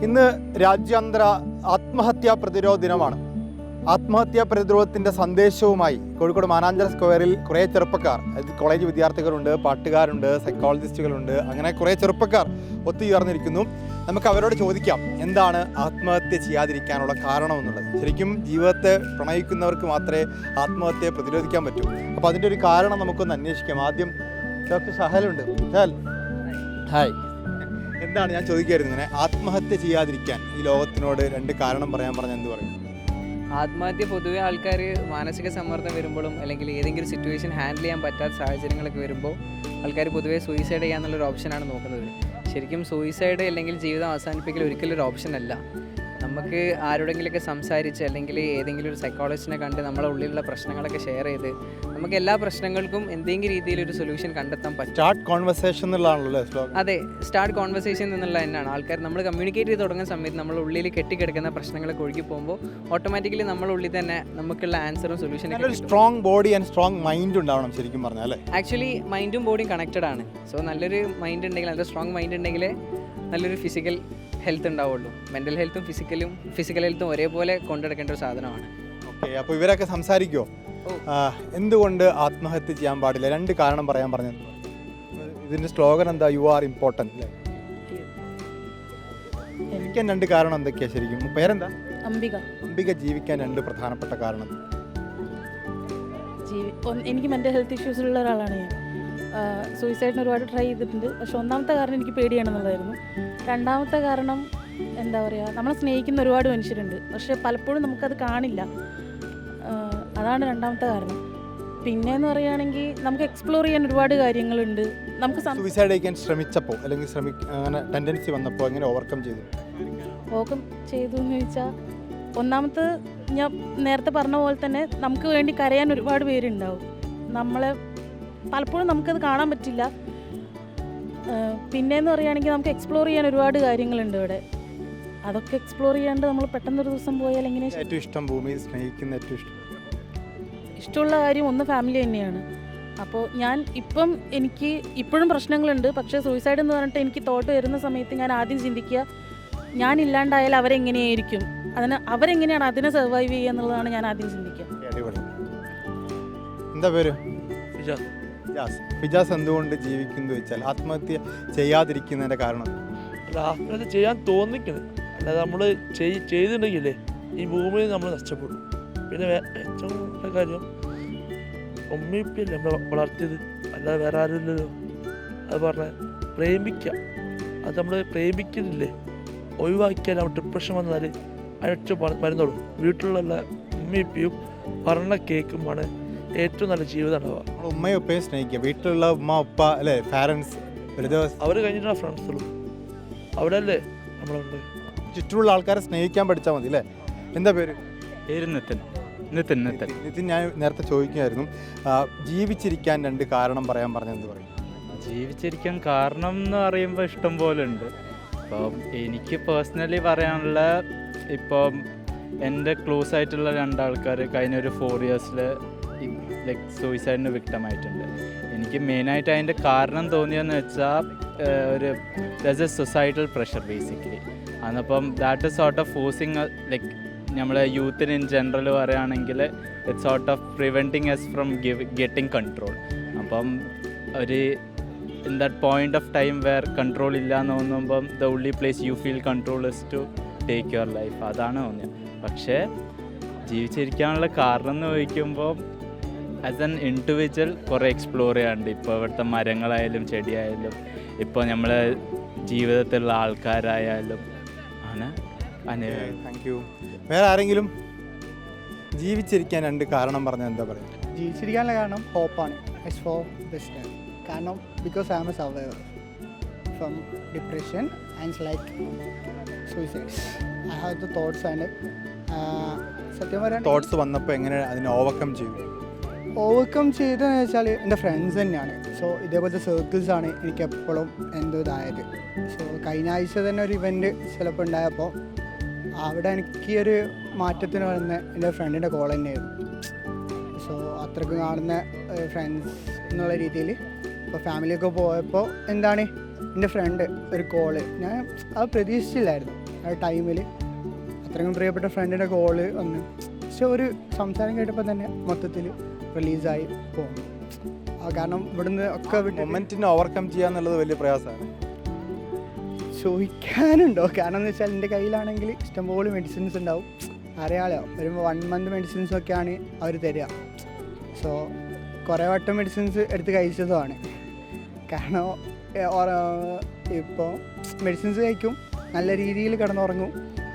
ഇന്ന് രാജ്യാന്തര ആത്മഹത്യാ പ്രതിരോധ ദിനമാണ്. ആത്മഹത്യാ പ്രതിരോധത്തിൻ്റെ സന്ദേശവുമായി കോഴിക്കോട് മാനാഞ്ചിറ സ്ക്വയറിൽ കുറേ ചെറുപ്പക്കാർ, കോളേജ് വിദ്യാർത്ഥികളുണ്ട്, പാട്ടുകാരുണ്ട്, സൈക്കോളജിസ്റ്റുകളുണ്ട്, അങ്ങനെ കുറേ ചെറുപ്പക്കാർ ഒത്തുചേർന്നിരിക്കുന്നു. നമുക്ക് അവരോട് ചോദിക്കാം എന്താണ് ആത്മഹത്യ ചെയ്യാതിരിക്കാനുള്ള കാരണം എന്നുള്ളത്. ശരിക്കും ജീവിതത്തെ പ്രണയിക്കുന്നവർക്ക് മാത്രമേ ആത്മഹത്യയെ പ്രതിരോധിക്കാൻ പറ്റൂ. അപ്പോൾ അതിൻ്റെ ഒരു കാരണം നമുക്കൊന്ന് അന്വേഷിക്കാം. ആദ്യം ഡോക്ടർ ഷഹലുണ്ട്. ഷഹൽ, ഹായ്. എന്താണ് ഞാൻ ചോദിക്കായിരുന്നു, ഇങ്ങനെ ആത്മഹത്യ ചെയ്യാതിരിക്കാൻ ഈ ലോകത്തിനോട് രണ്ട് കാരണം പറയാൻ പറഞ്ഞാൽ എന്ത് പറയും? ആത്മഹത്യ പൊതുവെ ആൾക്കാർ മാനസിക സമ്മർദ്ദം വരുമ്പോഴും അല്ലെങ്കിൽ ഏതെങ്കിലും സിറ്റുവേഷൻ ഹാൻഡിൽ ചെയ്യാൻ പറ്റാത്ത സാഹചര്യങ്ങളൊക്കെ വരുമ്പോൾ ആൾക്കാർ പൊതുവെ സൂയിസൈഡ് ചെയ്യാന്നുള്ളൊരു ഓപ്ഷനാണ് നോക്കുന്നത്. ശരിക്കും സൂയിസൈഡ് അല്ലെങ്കിൽ ജീവിതം അവസാനിപ്പിക്കൽ ഒരിക്കലും ഒരു ഓപ്ഷൻ അല്ല. നമുക്ക് ആരോടെങ്കിലൊക്കെ സംസാരിച്ച് അല്ലെങ്കിൽ ഏതെങ്കിലും ഒരു സൈക്കോളജിസ്റ്റിനെ കണ്ട് നമ്മളെ ഉള്ളിലുള്ള പ്രശ്നങ്ങളൊക്കെ ഷെയർ ചെയ്ത് നമുക്ക് എല്ലാ പ്രശ്നങ്ങൾക്കും എന്തെങ്കിലും രീതിയിലൊരു സൊല്യൂഷൻ കണ്ടെത്താൻ പറ്റും. സ്റ്റാർട്ട് കോൺവെർസേഷൻ എന്നുള്ളതാണല്ലോ. അതെ, സ്റ്റാർട്ട് കോൺവെർസേഷൻ എന്നുള്ള തന്നെയാണ്. ആൾക്കാർ നമ്മൾ കമ്മ്യൂണിക്കേറ്റ് ചെയ്ത് തുടങ്ങുന്ന സമയത്ത് നമ്മൾ ഉള്ളിൽ കെട്ടിക്കിടക്കുന്ന പ്രശ്നങ്ങളൊക്കെ ഒഴുകി പോകുമ്പോൾ ഓട്ടോമാറ്റിക്കലി നമ്മുടെ ഉള്ളിൽ തന്നെ നമുക്കുള്ള ആൻസറും സൊല്യൂഷനും. Strong body and strong mind ഉണ്ടാവണം ശരിക്കും പറഞ്ഞാൽ അല്ലേ? ആക്ച്വലി മൈൻഡും ബോഡിയും കണക്റ്റഡ് ആണ്. സോ നല്ലൊരു മൈൻഡ് ഉണ്ടെങ്കിൽ, നല്ല സ്ട്രോങ് മൈൻഡ് ഉണ്ടെങ്കിൽ നല്ലൊരു ഫിസിക്കൽ ഹെൽത്ത് ഉണ്ടാവുള്ളൂ. മെൻ്റൽ ഹെൽത്തും ഫിസിക്കൽ ഹെൽത്തും ഒരേപോലെ കൊണ്ടെടുക്കേണ്ട ഒരു സാധനമാണ്. ഓക്കെ, അപ്പോൾ ഇവരൊക്കെ സംസാരിക്കുമോ എന്തുകൊണ്ട് ആത്മഹത്യ ചെയ്യാൻ പാടില്ല? രണ്ട് കാരണം പറയാൻ പറഞ്ഞത്. ഇതിൻ്റെ സ്ലോഗൻ എന്താ? യു ആർ ഇമ്പോർട്ടൻറ്റ് അല്ലേ? ജീവിക്കാൻ രണ്ട് കാരണം എന്തൊക്കെയാണ് ശരിക്കും? പേരെന്താ? അംബിക. അംബിക ജീവിക്കാൻ രണ്ട് പ്രധാനപ്പെട്ട കാരണം. എനിക്ക് മെൻ്റൽ ഹെൽത്ത് ഇഷ്യൂസ് ഉള്ള ഒരാളാണ് ഞാൻ. സൂയിസൈഡിന് ഒരുപാട് ട്രൈ ചെയ്തിട്ടുണ്ട്. പക്ഷെ ഒന്നാമത്തെ കാരണം എനിക്ക് പേടിയാണെന്നുള്ളതായിരുന്നു. രണ്ടാമത്തെ കാരണം എന്താ പറയുക, നമ്മളെ സ്നേഹിക്കുന്ന ഒരുപാട് മനുഷ്യരുണ്ട്, പക്ഷെ പലപ്പോഴും നമുക്കത് കാണില്ല. അതാണ് രണ്ടാമത്തെ കാരണം. പിന്നെയെന്ന് പറയുകയാണെങ്കിൽ നമുക്ക് എക്സ്പ്ലോർ ചെയ്യാൻ ഒരുപാട് കാര്യങ്ങളുണ്ട്. നമുക്ക് സൂയിസൈഡ് ചെയ്യാൻ ശ്രമിച്ചപ്പോൾ അല്ലെങ്കിൽ അങ്ങനെ ടെൻഡൻസി വന്നപ്പോൾ എങ്ങനെ ഓവർകം ചെയ്തു എന്ന് ചോദിച്ചാൽ, ഒന്നാമത്തെ ഞാൻ നേരത്തെ പറഞ്ഞ പോലെ തന്നെ നമുക്ക് വേണ്ടി കരയാൻ ഒരുപാട് പേരുണ്ടാവും. നമ്മളെ പലപ്പോഴും നമുക്കത് കാണാൻ പറ്റില്ല. പിന്നെയെന്ന് പറയുകയാണെങ്കിൽ നമുക്ക് എക്സ്പ്ലോർ ചെയ്യാൻ ഒരുപാട് കാര്യങ്ങളുണ്ട് ഇവിടെ. അതൊക്കെ എക്സ്പ്ലോർ ചെയ്യാണ്ട് നമ്മൾ പെട്ടെന്നൊരു ദിവസം പോയാൽ എങ്ങനെ? ഏറ്റവും ഇഷ്ടം ഭൂമിയിൽ സ്നേഹിക്കുന്ന ഇഷ്ടമുള്ള കാര്യം ഒന്ന് ഫാമിലി തന്നെയാണ്. അപ്പോൾ ഞാൻ എനിക്ക് ഇപ്പോഴും പ്രശ്നങ്ങളുണ്ട്. പക്ഷേ സൂയിസൈഡ് എന്ന് പറഞ്ഞിട്ട് എനിക്ക് തോട്ട് വരുന്ന സമയത്ത് ഞാൻ ആദ്യം ചിന്തിക്കുക, ഞാനില്ലാണ്ടായാൽ അവരെങ്ങനെയായിരിക്കും, അവരെങ്ങനെയാണ് അതിനെ സർവൈവ് ചെയ്യുക എന്നുള്ളതാണ് ഞാൻ ആദ്യം ചിന്തിക്കുക. എന്താ പേര്? ഫിജാസ്. എന്തുകൊണ്ട് ജീവിക്കുന്നു വെച്ചാൽ ആത്മഹത്യ ചെയ്യാതിരിക്കുന്നതിൻ്റെ കാരണം? ആത്മഹത്യ ചെയ്യാൻ തോന്നിക്കുന്നത് അല്ലാതെ നമ്മൾ ചെയ്തിട്ടുണ്ടെങ്കിലേ ഈ ഭൂമിയിൽ നമ്മൾ നഷ്ടപ്പെടും. പിന്നെ ഏറ്റവും നല്ല കാര്യം ഉമ്മയിപ്പല്ലേ നമ്മളെ വളർത്തിയത്, അല്ലാതെ വേറെ ആരുമില്ലല്ലോ. അത് പറഞ്ഞാൽ പ്രേമിക്കുക, അത് നമ്മൾ പ്രേമിക്കുന്നില്ലേ, ഒഴിവാക്കിയാൽ നമ്മൾ ഡിപ്രഷൻ വന്നാൽ അതിനൊറ്റ മരുന്നോളും. വീട്ടിലുള്ള ഉമ്മയിപ്പയും പറഞ്ഞ കേക്കുമാണ് ഏറ്റവും നല്ല ജീവിതം ഉണ്ടാവുക. ഉമ്മയും ഉപ്പയും സ്നേഹിക്കുക, വീട്ടിലുള്ള ഉമ്മ ഉപ്പ അല്ലേ, പാരൻസ്, അവർ കഴിഞ്ഞിട്ടാണ് ഫ്രണ്ട്സുകളും. അവിടെ അല്ലേ നമ്മളുണ്ട്. ചുറ്റുമുള്ള ആൾക്കാരെ സ്നേഹിക്കാൻ പഠിച്ചാൽ മതി അല്ലേ? എന്താ പേര്? നിതിൻ. ഞാൻ നേരത്തെ ചോദിക്കുമായിരുന്നു, ജീവിച്ചിരിക്കാൻ രണ്ട് കാരണം പറയാൻ പറഞ്ഞെന്ത് പറയും? ജീവിച്ചിരിക്കാൻ കാരണം എന്ന് പറയുമ്പോൾ ഇഷ്ടം പോലെ ഉണ്ട്. ഇപ്പം എനിക്ക് പേഴ്സണലി പറയാനുള്ള, ഇപ്പം എൻ്റെ ക്ലോസ് ആയിട്ടുള്ള രണ്ടാൾക്കാർ കഴിഞ്ഞ ഒരു 4 years ലൈക്ക് സൂയിസൈഡിന് വിക്ടമായിട്ടുണ്ട്. എനിക്ക് മെയിനായിട്ട് അതിൻ്റെ കാരണം തോന്നിയെന്ന് വെച്ചാൽ ഒരു സൊസൈറ്റൽ പ്രഷർ ബേസിക്കലി. അന്നപ്പം that is sort of forcing, like നമ്മളെ യൂത്തിന് ഇൻ ജനറൽ പറയുകയാണെങ്കിൽ it's sort of preventing us from getting control. അപ്പം ഒരു in that point of time where control ഇല്ല എന്ന് തോന്നുമ്പം the only place you feel control is to take your life. അതാണ് തോന്നിയത്. പക്ഷേ ജീവിച്ചിരിക്കാനുള്ള കാരണം എന്ന് ചോദിക്കുമ്പോൾ ആസ് എൻ ഇൻഡിവിജ്വൽ കുറേ എക്സ്പ്ലോർ ചെയ്യാറുണ്ട്. ഇപ്പോൾ ഇവിടുത്തെ മരങ്ങളായാലും ചെടിയായാലും ഇപ്പോൾ നമ്മളെ ജീവിതത്തിലുള്ള ആൾക്കാരായാലും ആണ്. Thank you. വേറെ ആരെങ്കിലും ജീവിച്ചിരിക്കാൻ രണ്ട് കാരണം പറഞ്ഞാൽ എന്താ പറയുക? ജീവിച്ചിരിക്കാനുള്ള കാരണം ഹോപ്പാണ്. It's for best. കാരണം because I am a survivor from depression and like suicides. I have the thoughts and സത്യം പറയാൻ തോട്ട്സ് വന്നപ്പോൾ എങ്ങനെ അതിനെ ഓവർകം ചെയ്തതെന്ന് വെച്ചാൽ എൻ്റെ ഫ്രണ്ട്സ് തന്നെയാണ്. സോ ഇതേപോലത്തെ സർക്കിൾസാണ് എനിക്ക് എപ്പോഴും എന്തോ ഇതായത്. സോ കഴിഞ്ഞ ആഴ്ച തന്നെ ഒരു ഇവൻറ്റ് ചിലപ്പോൾ ഉണ്ടായപ്പോൾ അവിടെ എനിക്ക് ഒരു മാറ്റത്തിന് വരുന്ന എൻ്റെ ഫ്രണ്ടിൻ്റെ കോൾ തന്നെയായിരുന്നു. സോ അത്രയ്ക്ക് കാണുന്ന ഫ്രണ്ട്സ് എന്നുള്ള രീതിയിൽ ഇപ്പോൾ ഫാമിലിയൊക്കെ പോയപ്പോൾ എന്താണ് എൻ്റെ ഫ്രണ്ട് ഒരു കോള്, ഞാൻ അത് പ്രതീക്ഷിച്ചില്ലായിരുന്നു. ആ ടൈമിൽ അത്രയും പ്രിയപ്പെട്ട ഫ്രണ്ടിൻ്റെ കോള് വന്ന് പക്ഷെ ഒരു സംസാരം കേട്ടപ്പോൾ തന്നെ മൊത്തത്തിൽ റിലീസായി പോകുന്നു. കാരണം ഇവിടുന്ന് ഒക്കെ മൊമെന്റിനെ ഓവർകം ചെയ്യാന്നുള്ളത് വലിയ പ്രയാസമാണ്. ചോദിക്കാനുണ്ടോ? കാരണം എന്ന് വെച്ചാൽ എൻ്റെ കയ്യിലാണെങ്കിൽ ഇഷ്ടംപോലെ മെഡിസിൻസ് ഉണ്ടാവും. അറിയാലോ, ഒരു 1 മന്ത് മെഡിസിൻസൊക്കെയാണ് അവർ തരിക. സോ കുറേ വട്ടം മെഡിസിൻസ് എടുത്ത് കഴിച്ചതുമാണ്. കാരണം ഇപ്പോൾ മെഡിസിൻസ് കഴിക്കും, നല്ല രീതിയിൽ കിടന്നുറങ്ങും,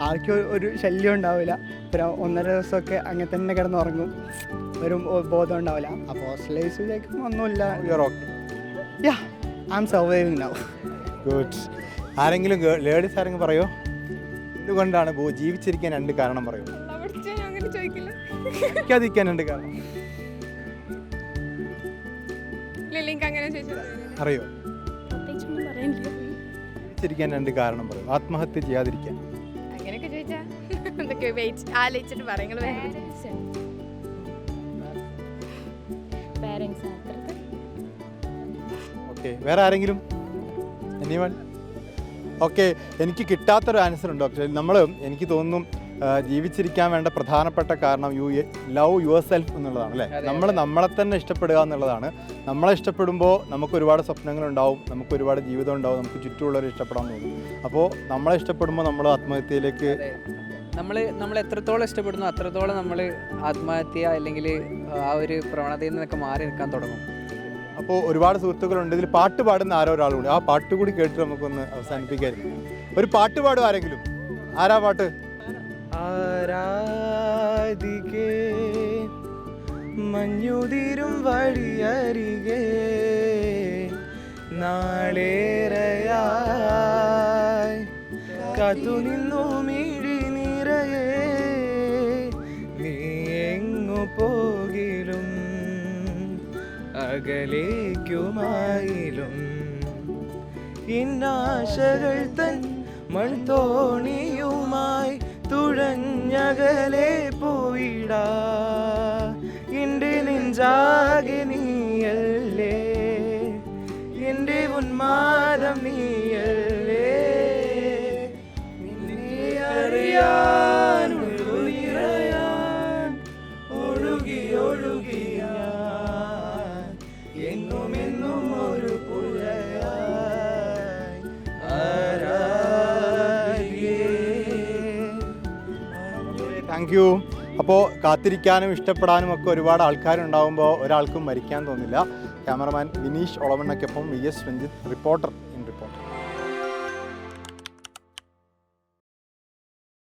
ആർക്കും ഒരു ശല്യം ഉണ്ടാവില്ല. പിന്നെ 1.5 ദിവസമൊക്കെ അങ്ങനെ തന്നെ കിടന്നുറങ്ങും, ഒരു ബോധം ഉണ്ടാവില്ല. അപ്പോൾ ഹോസ്റ്റലൈസ് കഴിക്കും ഒന്നുമില്ല. Yeah I am surviving now. Good. ആരെങ്കിലും ലേഡീസ് ആരെങ്കിലും പറയോ എന്തുകൊണ്ടാണ് ജീവിച്ചിരിക്കാൻ 2 കാരണം പറയൂ? എനിക്കതിരിക്കാൻ 2 കാരണം അറിയോ? ജീവിച്ചിരിക്കാൻ 2 കാരണം പറയൂ. ആത്മഹത്യ ചെയ്യാതിരിക്കാൻ. അങ്ങനെയൊക്കെ ചോദിച്ചാ എന്തൊക്കെ ആലോചിച്ചിട്ട് പറയുന്നത്. ഓക്കെ, വേറെ ആരെങ്കിലും? എനിവൺ? ഓക്കെ, എനിക്ക് കിട്ടാത്തൊരു ആൻസർ ഉണ്ട്. പക്ഷേ എനിക്ക് തോന്നുന്നു ജീവിച്ചിരിക്കാൻ വേണ്ട പ്രധാനപ്പെട്ട കാരണം ലവ് യുവർ സെൽഫ് എന്നുള്ളതാണ് അല്ലേ? നമ്മളെ തന്നെ ഇഷ്ടപ്പെടുക എന്നുള്ളതാണ്. നമ്മളെ ഇഷ്ടപ്പെടുമ്പോൾ നമുക്ക് ഒരുപാട് സ്വപ്നങ്ങളുണ്ടാവും, നമുക്ക് ഒരുപാട് ജീവിതം ഉണ്ടാവും, നമുക്ക് ചുറ്റുമുള്ളവരെ ഇഷ്ടപ്പെടാൻ തോന്നും. അപ്പോൾ നമ്മളെ ഇഷ്ടപ്പെടുമ്പോൾ നമ്മൾ ആത്മഹത്യയിലേക്ക് നമ്മൾ എത്രത്തോളം ഇഷ്ടപ്പെടുന്നു അത്രത്തോളം നമ്മൾ ആത്മഹത്യ അല്ലെങ്കിൽ ആ ഒരു പ്രവണതയിൽ നിന്നൊക്കെ മാറി നിൽക്കാൻ തുടങ്ങും. അപ്പോൾ ഒരുപാട് സുഹൃത്തുക്കളുണ്ട്. ഇതിൽ പാട്ട് പാടുന്ന ഒരാളുകൂടി, ആ പാട്ട് കൂടി കേട്ട് നമുക്കൊന്ന് അവസാനിപ്പിക്കായിരുന്നു. ഒരു പാട്ട് പാടും ആരെങ്കിലും? ആരാ പാട്ട്? ആരാധികേ മഞ്ഞുതിരും വഴിയരികെ നാളേറെയായി കാത്തുനിന്നു മിഴി നിറയെ നീ എങ്ങു പോകിലും അകലേക്കുമായിലും ഇന്നാശകൾ തൻ മൺതോണിയുമായി തുഴഞ്ഞകലെ പോയിടാ എൻ്റെ നെഞ്ചാകെ നീയല്ലേ, എൻ്റെ ഉന്മാദം നീയല്ലേ, നിന്നെ അറിയാൻ ഒഴുകി ഒഴുകിയാൻ എന്നുമെന്നും ഒരു പുഴയായി താങ്ക് യു. അപ്പോൾ കാത്തിരിക്കാനും ഇഷ്ടപ്പെടാനും ഒക്കെ ഒരുപാട് ആൾക്കാരുണ്ടാകുമ്പോൾ ഒരാൾക്കും മരിക്കാൻ തോന്നില്ല. ക്യാമറമാൻ വിനീഷ് ഒളവണ്ണയ്ക്കൊപ്പം VS രഞ്ജിത്ത്, റിപ്പോർട്ടർ.